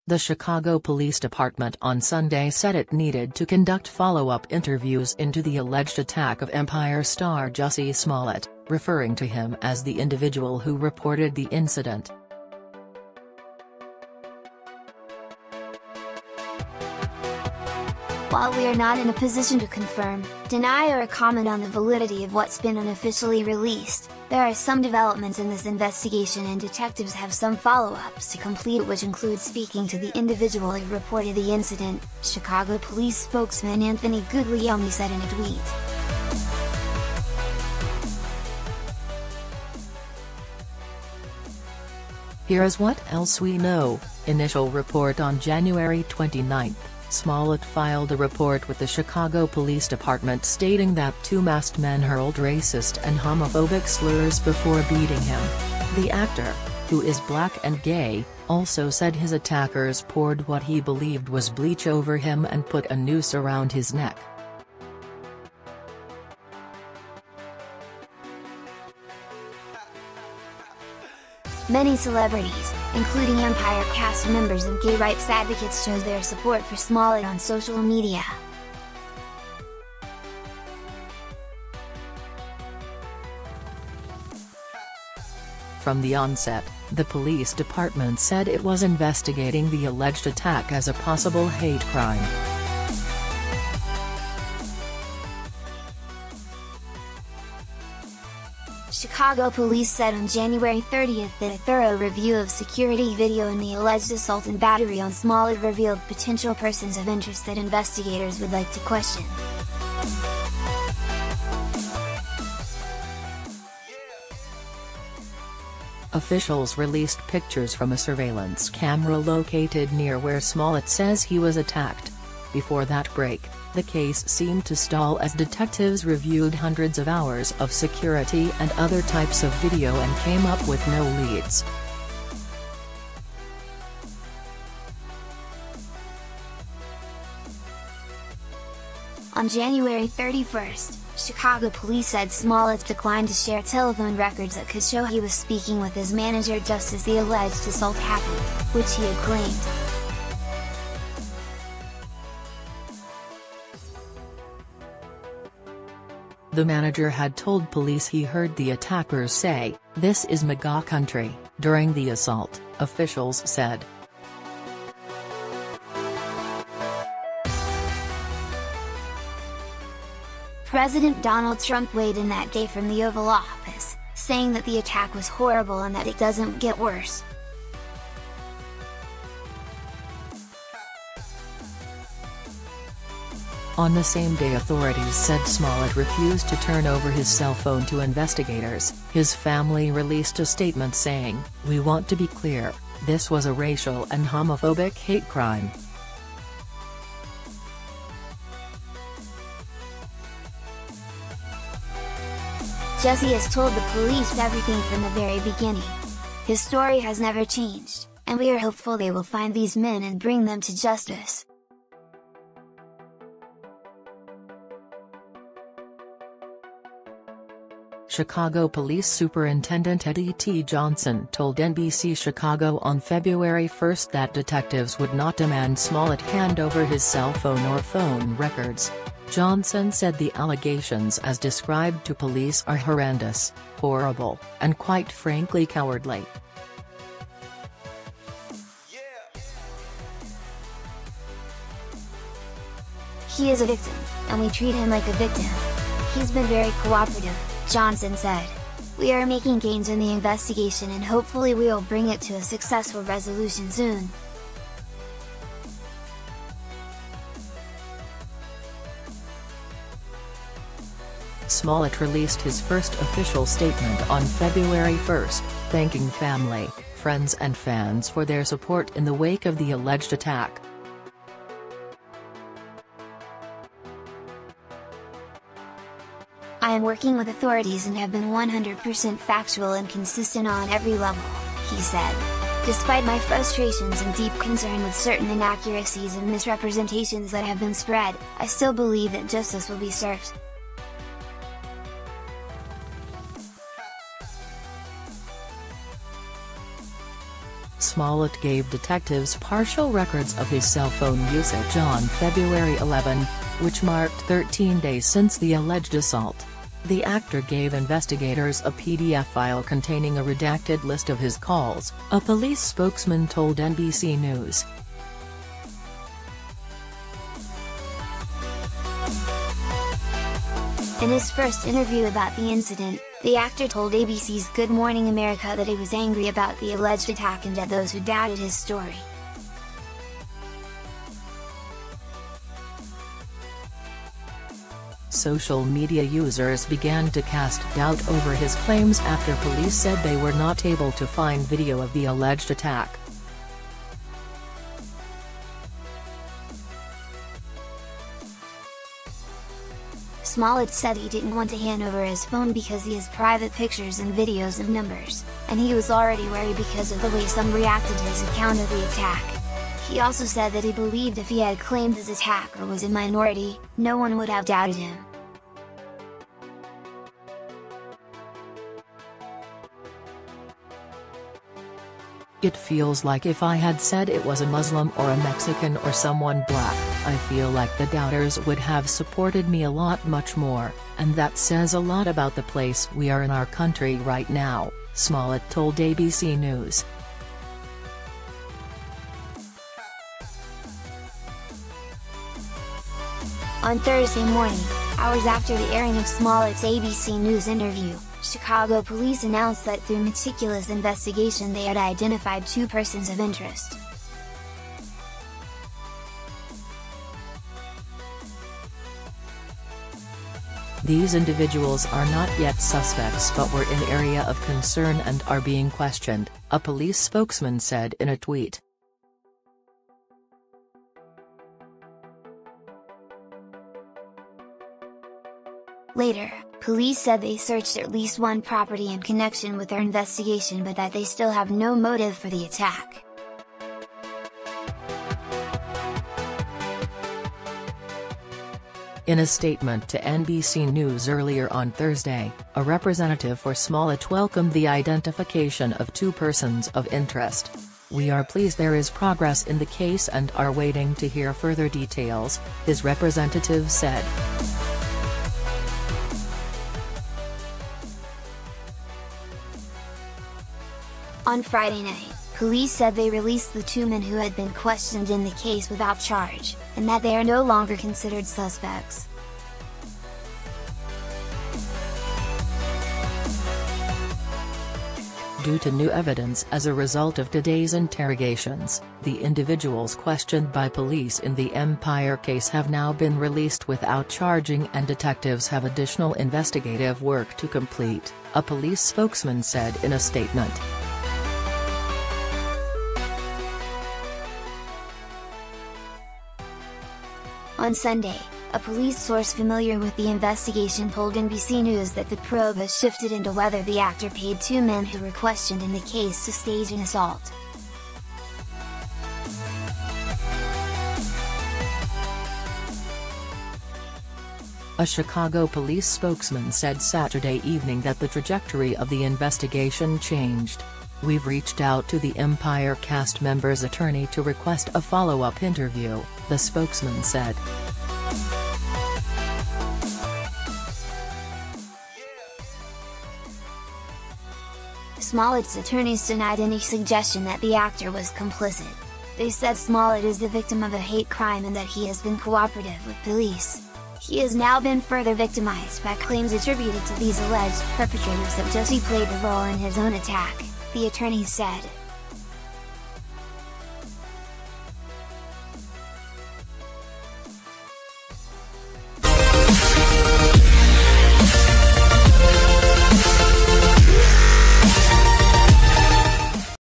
The Chicago Police Department on Sunday said it needed to conduct follow-up interviews into the alleged attack of Empire star Jussie Smollett, referring to him as the individual who reported the incident. While we are not in a position to confirm, deny or comment on the validity of what's been unofficially released, there are some developments in this investigation and detectives have some follow-ups to complete, which include speaking to the individual who reported the incident, Chicago police spokesman Anthony Guglielmi said in a tweet. Here's what else we know. Initial report on January 29. Smollett filed a report with the Chicago Police Department stating that two masked men hurled racist and homophobic slurs before beating him. The actor, who is black and gay, also said his attackers poured what he believed was bleach over him and put a noose around his neck. Many celebrities, including Empire cast members and gay rights advocates, showed their support for Smollett on social media. From the onset, the police department said it was investigating the alleged attack as a possible hate crime. Chicago police said on January 30 that a thorough review of security video in the alleged assault and battery on Smollett revealed potential persons of interest that investigators would like to question. Officials released pictures from a surveillance camera located near where Smollett says he was attacked. Before that break, the case seemed to stall as detectives reviewed hundreds of hours of security and other types of video and came up with no leads. On January 31, Chicago police said Smollett declined to share telephone records that could show he was speaking with his manager just as the alleged assault happened, which he had claimed. The manager had told police he heard the attackers say, "This is MAGA country," during the assault, officials said. President Donald Trump weighed in that day from the Oval Office, saying that the attack was horrible and that it doesn't get worse. On the same day, authorities said Smollett refused to turn over his cell phone to investigators. His family released a statement saying, "We want to be clear, this was a racial and homophobic hate crime." Jussie has told the police everything from the very beginning. His story has never changed, and we are hopeful they will find these men and bring them to justice. Chicago Police Superintendent Eddie T. Johnson told NBC Chicago on February 1 that detectives would not demand Smollett hand over his cell phone or phone records. Johnson said the allegations as described to police are horrendous, horrible, and quite frankly cowardly. He is a victim, and we treat him like a victim. He's been very cooperative, Johnson said. We are making gains in the investigation and hopefully we will bring it to a successful resolution soon. Smollett released his first official statement on February 1, thanking family, friends and fans for their support in the wake of the alleged attack. "I am working with authorities and have been 100% factual and consistent on every level," he said. "Despite my frustrations and deep concern with certain inaccuracies and misrepresentations that have been spread, I still believe that justice will be served." Smollett gave detectives partial records of his cell phone usage on February 11, which marked 13 days since the alleged assault. The actor gave investigators a PDF file containing a redacted list of his calls, a police spokesman told NBC News. In his first interview about the incident, the actor told ABC's Good Morning America that he was angry about the alleged attack and at those who doubted his story. Social media users began to cast doubt over his claims after police said they were not able to find video of the alleged attack. Smollett said he didn't want to hand over his phone because he has private pictures and videos of numbers, and he was already worried because of the way some reacted to his account of the attack. He also said that he believed if he had claimed his attacker was a minority, no one would have doubted him. It feels like if I had said it was a Muslim or a Mexican or someone black, I feel like the doubters would have supported me a lot much more, and that says a lot about the place we are in our country right now, Smollett told ABC News. On Thursday morning, hours after the airing of Smollett's ABC News interview, Chicago police announced that through meticulous investigation they had identified 2 persons of interest. These individuals are not yet suspects but were in area of concern and are being questioned, a police spokesman said in a tweet. Later, police said they searched at least one property in connection with their investigation but that they still have no motive for the attack. In a statement to NBC News earlier on Thursday, a representative for Smollett welcomed the identification of 2 persons of interest. "We are pleased there is progress in the case and are waiting to hear further details," his representative said. On Friday night, police said they released the 2 men who had been questioned in the case without charge, and that they are no longer considered suspects. Due to new evidence as a result of today's interrogations, the individuals questioned by police in the Empire case have now been released without charging and detectives have additional investigative work to complete, a police spokesman said in a statement. On Sunday, a police source familiar with the investigation told NBC News that the probe has shifted into whether the actor paid 2 men who were questioned in the case to stage an assault. A Chicago police spokesman said Saturday evening that the trajectory of the investigation changed. "We've reached out to the Empire cast member's attorney to request a follow-up interview," the spokesman said. Smollett's attorneys denied any suggestion that the actor was complicit. They said Smollett is the victim of a hate crime and that he has been cooperative with police. He has now been further victimized by claims attributed to these alleged perpetrators that Jussie played a role in his own attack, the attorneys said.